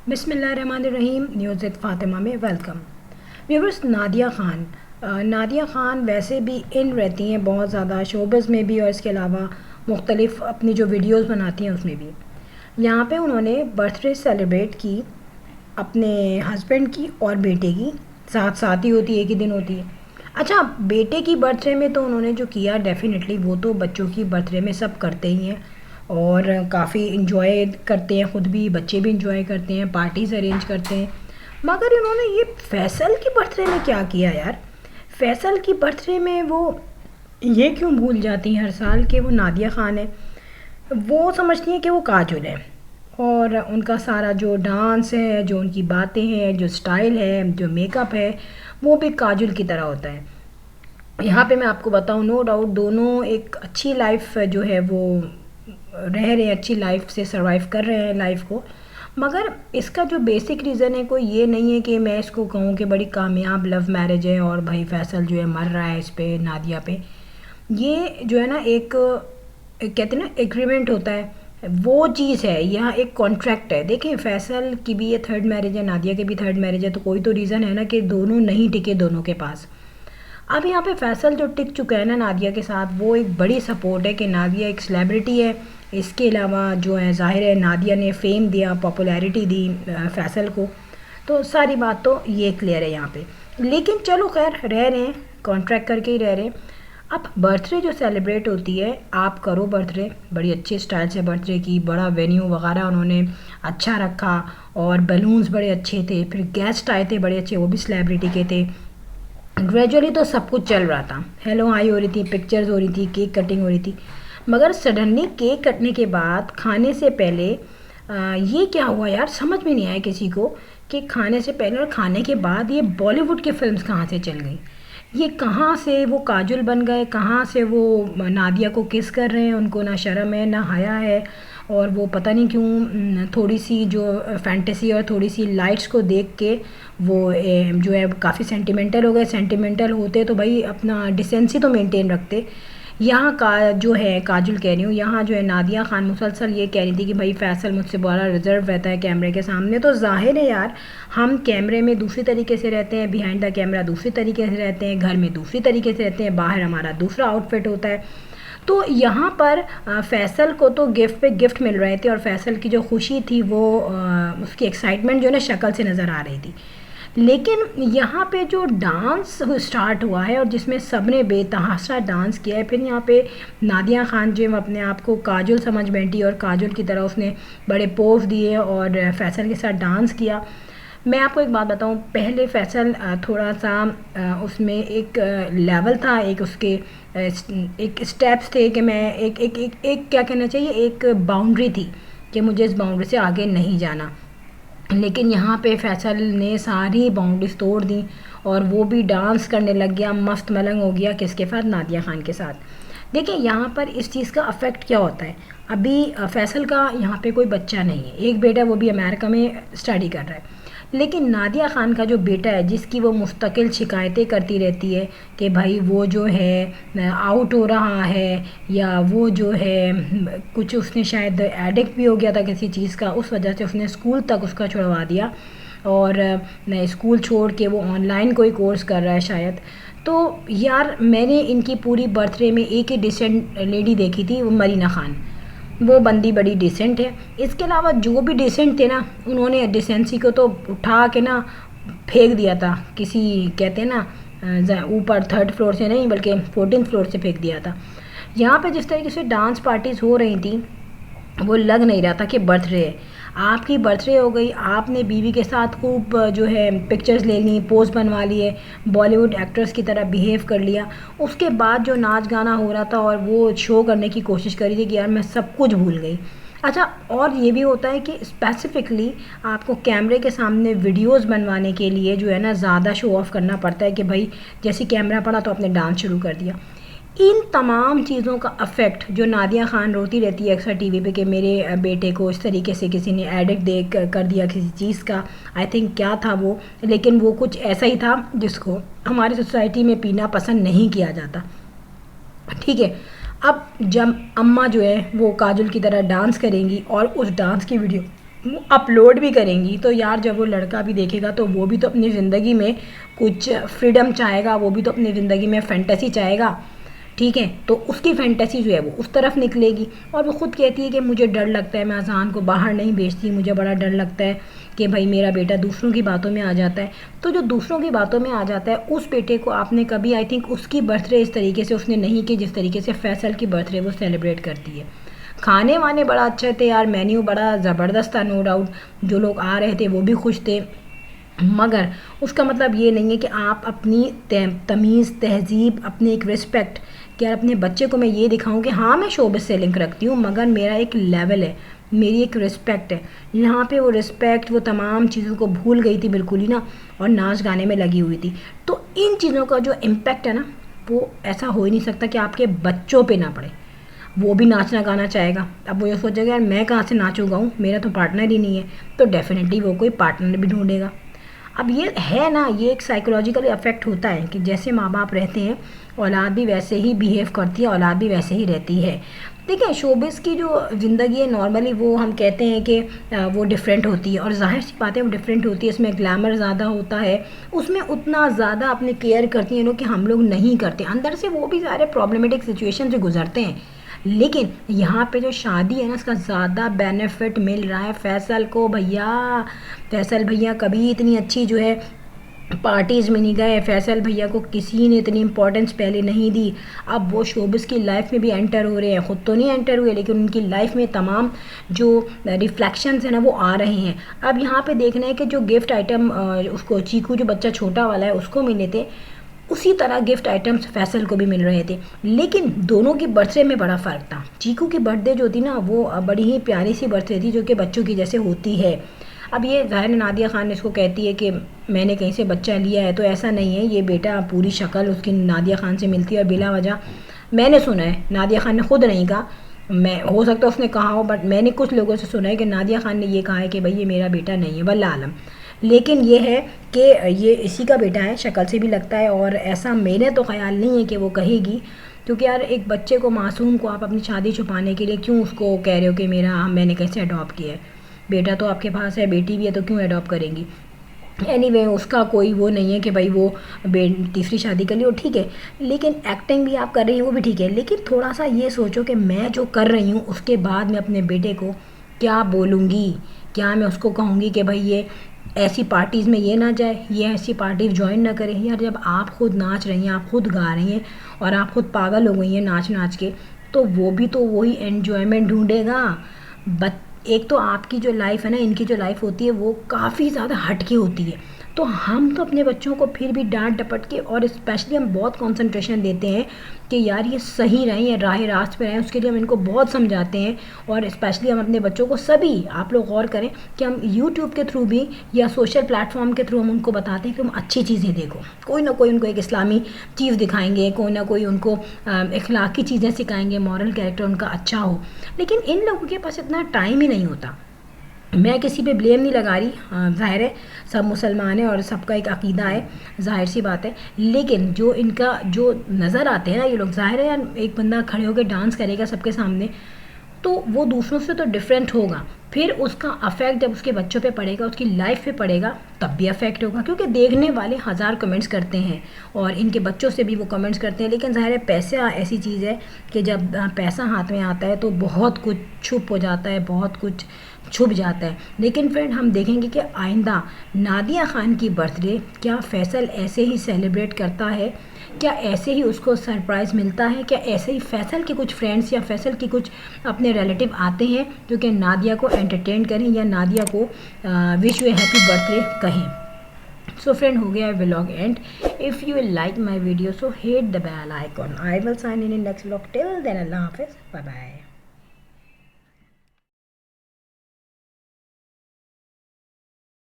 बिस्मिल्लाहिर्रहमानिर्रहीम। News with Fatima में welcome. Viewers, Nadia Khan वैसे भी इन रहती हैं बहुत ज़्यादा शोबिज़ में भी, और इसके अलावा मुख्तलिफ़ अपनी जो वीडियोस बनाती हैं उसमें भी। यहाँ पे उन्होंने बर्थडे सेलिब्रेट की अपने हस्बैंड की और बेटे की, साथ साथ ही होती है, एक ही दिन होती है। अच्छा, बेटे की बर्थडे में तो उन्होंने जो किया, डेफ़िनेटली वो तो बच्चों की बर्थडे में सब करते ही हैं और काफ़ी इन्जॉय करते हैं, ख़ुद भी बच्चे भी इन्जॉय करते हैं, पार्टीज़ अरेंज करते हैं। मगर इन्होंने ये फैसल की बर्थडे में क्या किया यार? फैसल की बर्थडे में वो ये क्यों भूल जाती हैं हर साल कि वो नादिया ख़ान है? वो समझती हैं कि वो काजोल है, और उनका सारा जो डांस है, जो उनकी बातें हैं, जो स्टाइल है, जो मेकअप है, वो भी काजोल की तरह होता है। यहाँ पे मैं आपको बताऊँ, नो डाउट दोनों एक अच्छी लाइफ जो है वो रह रहे हैं, अच्छी लाइफ से सरवाइव कर रहे हैं लाइफ को। मगर इसका जो बेसिक रीज़न है कोई ये नहीं है कि मैं इसको कहूँ कि बड़ी कामयाब लव मैरिज है और भाई फैसल जो है मर रहा है इस पे, नादिया पे। ये जो है ना, एक कहते हैं ना एग्रीमेंट होता है, वो चीज़ है। यहाँ एक कॉन्ट्रैक्ट है। देखिए, फैसल की भी ये थर्ड मैरिज है, नादिया की भी थर्ड मैरिज है, तो कोई तो रीज़न है ना कि दोनों नहीं टिके दोनों के पास। अब यहाँ पे फैसल जो टिक चुका है ना नादिया के साथ, वो एक बड़ी सपोर्ट है कि नादिया एक सेलिब्रिटी है। इसके अलावा जो है, ज़ाहिर है नादिया ने फेम दिया, पॉपुलैरिटी दी फैसल को, तो सारी बात तो ये क्लियर है यहाँ पे। लेकिन चलो खैर, रह रहे हैं, कॉन्ट्रैक्ट करके ही रह रहे हैं। अब बर्थडे जो सेलिब्रेट होती है, आप करो बर्थडे, बड़ी अच्छे स्टाइल से बर्थडे की, बड़ा वेन्यू वगैरह उन्होंने अच्छा रखा, और बलून्स बड़े अच्छे थे, फिर गेस्ट आए थे बड़े अच्छे, वो भी सेलिब्रिटी के थे। ग्रेजुअली तो सब कुछ चल रहा था, हेलो हाई हो रही थी, पिक्चर्स हो रही थी, केक कटिंग हो रही थी। मगर सडनली केक कटने के बाद, खाने से पहले ये क्या हुआ यार, समझ में नहीं आया किसी को कि खाने से पहले और खाने के बाद ये बॉलीवुड की फिल्म्स कहाँ से चल गई। ये कहाँ से वो काजोल बन गए, कहाँ से वो नादिया को किस कर रहे हैं। उनको ना शर्म है ना हया है, और वो पता नहीं क्यों थोड़ी सी जो फैंटेसी और थोड़ी सी लाइट्स को देख के वो जो है काफ़ी सेंटिमेंटल हो गए। सेंटिमेंटल होते तो भाई अपना डिसेंसी तो मेंटेन रखते। यहाँ का जो है, काजोल कह रही हूँ, यहाँ जो है नादिया ख़ान मुसलसल ये कह रही थी कि भाई फैसल मुझसे बड़ा रिजर्व रहता है कैमरे के सामने। तो जाहिर है यार, हम कैमरे में दूसरी तरीके से रहते हैं, बिहाइंड द कैमरा दूसरी तरीके से रहते हैं, घर में दूसरी तरीके से रहते हैं, बाहर हमारा दूसरा आउटफिट होता है। तो यहाँ पर फैसल को तो गिफ्ट पे गिफ्ट मिल रहे थे, और फैसल की जो खुशी थी वो उसकी एक्साइटमेंट जो है ना शक्ल से नज़र आ रही थी। लेकिन यहाँ पे जो डांस स्टार्ट हुआ है और जिसमें सबने बेतहाशा डांस किया है, फिर यहाँ पे नादिया ख़ान जो अपने आप को काजोल समझ बैठी, और काजोल की तरह उसने बड़े पोज दिए और फैसल के साथ डांस किया। मैं आपको एक बात बताऊं, पहले फैसल थोड़ा सा उसमें एक लेवल था, एक उसके एक स्टेप्स थे कि मैं एक क्या कहना चाहिए, एक बाउंड्री थी कि मुझे इस बाउंड्री से आगे नहीं जाना। लेकिन यहाँ पे फैसल ने सारी बाउंड्रीज तोड़ दी, और वो भी डांस करने लग गया, मस्त मलंग हो गया। किसके साथ? नादिया ख़ान के साथ। देखिए यहाँ पर इस चीज़ का अफेक्ट क्या होता है। अभी फैसल का यहाँ पे कोई बच्चा नहीं है, एक बेटा, वो भी अमेरिका में स्टडी कर रहा है। लेकिन नादिया ख़ान का जो बेटा है, जिसकी वो मुस्तकिल शिकायतें करती रहती है कि भाई वो जो है आउट हो रहा है, या वो जो है कुछ उसने शायद एडिक्ट भी हो गया था किसी चीज़ का, उस वजह से उसने स्कूल तक उसका छुड़वा दिया, और स्कूल छोड़ के वो ऑनलाइन कोई कोर्स कर रहा है शायद। तो यार, मैंने इनकी पूरी बर्थडे में एक ही डिसेंट लेडी देखी थी, वो मरीना ख़ान। वो बंदी बड़ी डिसेंट है। इसके अलावा जो भी डिसेंट थे ना, उन्होंने डिसेंसी को तो उठा के ना फेंक दिया था किसी, कहते हैं ना, ऊपर थर्ड फ्लोर से नहीं बल्कि 14th फ्लोर से फेंक दिया था। यहाँ पे जिस तरीके से डांस पार्टीज़ हो रही थी, वो लग नहीं रहा था कि बर्थडे है। आपकी बर्थडे हो गई, आपने बीवी के साथ खूब जो है पिक्चर्स ले ली, पोज बनवा लिए, बॉलीवुड एक्ट्रेस की तरह बिहेव कर लिया। उसके बाद जो नाच गाना हो रहा था, और वो शो करने की कोशिश करी थी कि यार मैं सब कुछ भूल गई। अच्छा, और ये भी होता है कि स्पेसिफ़िकली आपको कैमरे के सामने वीडियोस बनवाने के लिए जो है ना ज़्यादा शो ऑफ़ करना पड़ता है कि भाई जैसे कैमरा पड़ा तो आपने डांस शुरू कर दिया। इन तमाम चीज़ों का अफेक्ट जो नादिया ख़ान रोती रहती है अक्सर टीवी पे कि मेरे बेटे को इस तरीके से किसी ने एडिक्ट दे कर दिया किसी चीज़ का, आई थिंक क्या था वो, लेकिन वो कुछ ऐसा ही था जिसको हमारी सोसाइटी में पीना पसंद नहीं किया जाता। ठीक है, अब जब अम्मा जो है वो काजोल की तरह डांस करेंगी और उस डांस की वीडियो वो अपलोड भी करेंगी, तो यार जब वो लड़का भी देखेगा तो वो भी तो अपनी ज़िंदगी में कुछ फ्रीडम चाहेगा, वो भी तो अपनी ज़िंदगी में फैंटेसी चाहेगा, ठीक है। तो उसकी फैंटेसी जो है वो उस तरफ निकलेगी। और वो खुद कहती है कि मुझे डर लगता है, मैं अज़ान को बाहर नहीं भेजती, मुझे बड़ा डर लगता है कि भाई मेरा बेटा दूसरों की बातों में आ जाता है। तो जो दूसरों की बातों में आ जाता है, उस बेटे को आपने कभी, आई थिंक उसकी बर्थडे इस तरीके से उसने नहीं की जिस तरीके से फैसल की बर्थडे वो सेलिब्रेट करती है। खाने वाने बड़ा अच्छे थे यार, मेन्यू बड़ा ज़बरदस्त था, नो डाउट, जो लोग आ रहे थे वो भी खुश थे, मगर उसका मतलब ये नहीं है कि आप अपनी तमीज़, तहज़ीब, अपनी एक रिस्पेक्ट, कि यार अपने बच्चे को मैं ये दिखाऊं कि हाँ मैं शोबिस से लिंक रखती हूँ, मगर मेरा एक लेवल है, मेरी एक रिस्पेक्ट है। यहाँ पे वो रिस्पेक्ट, वो तमाम चीज़ों को भूल गई थी बिल्कुल ही ना, और नाच गाने में लगी हुई थी। तो इन चीज़ों का जो इम्पेक्ट है ना, वो ऐसा हो ही नहीं सकता कि आपके बच्चों पे ना पड़े। वो भी नाचना गाना चाहेगा, अब वो ये सोचेगा यार मैं कहाँ से नाचूँ गाऊँ, मेरा तो पार्टनर ही नहीं है, तो डेफिनेटली वो कोई पार्टनर भी ढूंढेगा। अब ये है ना, ये एक साइकोलॉजिकल इफेक्ट होता है कि जैसे माँ बाप रहते हैं, औलाद भी वैसे ही बिहेव करती है, औलाद भी वैसे ही रहती है। देखिए शोबिस की जो ज़िंदगी है नॉर्मली, वो हम कहते हैं कि वो डिफरेंट होती है, और जाहिर सी बात है वो डिफरेंट होती है, इसमें ग्लैमर ज़्यादा होता है, उसमें उतना ज़्यादा अपनी केयर करती हैं लोग कि हम लोग नहीं करते, अंदर से वो भी सारे प्रॉब्लमेटिक सिचुएशन से गुजरते हैं। लेकिन यहाँ पे जो शादी है ना, इसका ज़्यादा बेनिफिट मिल रहा है फैसल को भैया। फैसल भैया कभी इतनी अच्छी जो है पार्टीज़ में नहीं गए, फैसल भैया को किसी ने इतनी इंपॉर्टेंस पहले नहीं दी। अब वो शोबिस की लाइफ में भी एंटर हो रहे हैं, ख़ुद तो नहीं एंटर हुए लेकिन उनकी लाइफ में तमाम जो रिफ्लेक्शंस हैं ना वो आ रहे हैं। अब यहाँ पे देखना है कि जो गिफ्ट आइटम उसको चीकू, जो बच्चा छोटा वाला है, उसको मिले थे, उसी तरह गिफ्ट आइटम्स फैसल को भी मिल रहे थे। लेकिन दोनों की बर्थडे में बड़ा फ़र्क था। चीकू की बर्थडे जो थी ना, वो बड़ी ही प्यारी सी बर्थडे थी, जो कि बच्चों की जैसे होती है। अब ये ज़ाहिर नादिया ख़ान इसको कहती है कि मैंने कहीं से बच्चा लिया है, तो ऐसा नहीं है, ये बेटा पूरी शक्ल उसकी नादिया ख़ान से मिलती है। और बिला वजह मैंने सुना है, नादिया ख़ान ने खुद नहीं कहा, मैं हो सकता है उसने कहा हो, बट मैंने कुछ लोगों से सुना है कि नादिया ख़ान ने ये कहा है कि भाई ये मेरा बेटा नहीं है, वल्लाह आलम। लेकिन ये है कि ये इसी का बेटा है, शक्ल से भी लगता है, और ऐसा मेरे तो ख्याल नहीं है कि वो कहेगी, क्योंकि यार एक बच्चे को, मासूम को आप अपनी शादी छुपाने के लिए क्यों उसको कह रहे हो कि मैंने कैसे अडॉप्ट किया है। बेटा तो आपके पास है, बेटी भी है, तो क्यों अडॉप्ट करेंगी। एनीवे उसका कोई वो नहीं है कि भाई वो तीसरी शादी कर ली हो, ठीक है, लेकिन एक्टिंग भी आप कर रही हो वो भी ठीक है, लेकिन थोड़ा सा ये सोचो कि मैं जो कर रही हूँ उसके बाद मैं अपने बेटे को क्या बोलूँगी। क्या मैं उसको कहूँगी कि भाई ये ऐसी पार्टीज़ में ये ना जाए, ये ऐसी पार्टी ज्वाइन ना करें। यार जब आप खुद नाच रही हैं, आप खुद गा रही हैं, और आप खुद पागल हो गई हैं नाच नाच के, तो वो भी तो वही एन्जॉयमेंट ढूंढेगा। एक तो आपकी जो लाइफ है ना, इनकी जो लाइफ होती है वो काफ़ी ज़्यादा हटके होती है। तो हम तो अपने बच्चों को फिर भी डांट डपट के, और स्पेशली हम बहुत कंसंट्रेशन देते हैं कि यार ये सही रहें, ये राह रास्त पे रहें, उसके लिए हम इनको बहुत समझाते हैं। और स्पेशली हम अपने बच्चों को, सभी आप लोग गौर करें कि हम यूट्यूब के थ्रू भी या सोशल प्लेटफॉर्म के थ्रू हम उनको बताते हैं कि तुम अच्छी चीज़ें देखो, कोई ना कोई उनको एक इस्लामी चीज़ दिखाएंगे, कोई ना कोई उनको इखलाकी चीज़ें सिखाएंगे, मॉरल कैरेक्टर उनका अच्छा हो। लेकिन इन लोगों के पास इतना टाइम ही नहीं होता। मैं किसी पे ब्लेम नहीं लगा रही, ज़ाहिर है सब मुसलमान हैं और सबका एक अकीदा है, ज़ाहिर सी बात है। लेकिन जो इनका जो नज़र आते हैं ना ये लोग, ज़ाहिर है यार एक बंदा खड़े होकर डांस करेगा सबके सामने, तो वो दूसरों से तो डिफरेंट होगा, फिर उसका अफेक्ट जब उसके बच्चों पे पड़ेगा, उसकी लाइफ पे पड़ेगा, तब भी अफेक्ट होगा, क्योंकि देखने वाले हज़ार कमेंट्स करते हैं और इनके बच्चों से भी वो कमेंट्स करते हैं। लेकिन ज़ाहिर है पैसा ऐसी चीज़ है कि जब पैसा हाथ में आता है तो बहुत कुछ छुप हो जाता है, बहुत कुछ छुप जाता है। लेकिन फ्रेंड हम देखेंगे कि आइंदा नादिया ख़ान की बर्थडे क्या फैसल ऐसे ही सेलिब्रेट करता है, क्या ऐसे ही उसको सरप्राइज़ मिलता है, क्या ऐसे ही फैसल के कुछ फ्रेंड्स या फैसल के कुछ अपने रिलेटिव आते हैं जो कि नादिया को एंटरटेन करें या नादिया को विश यू हैप्पी बर्थडे कहें। सो फ्रेंड हो गया vlog end. If you like my video so hit the bell icon. I will sign in next vlog. Till then अल्लाह हाफिज़, बाय बाय।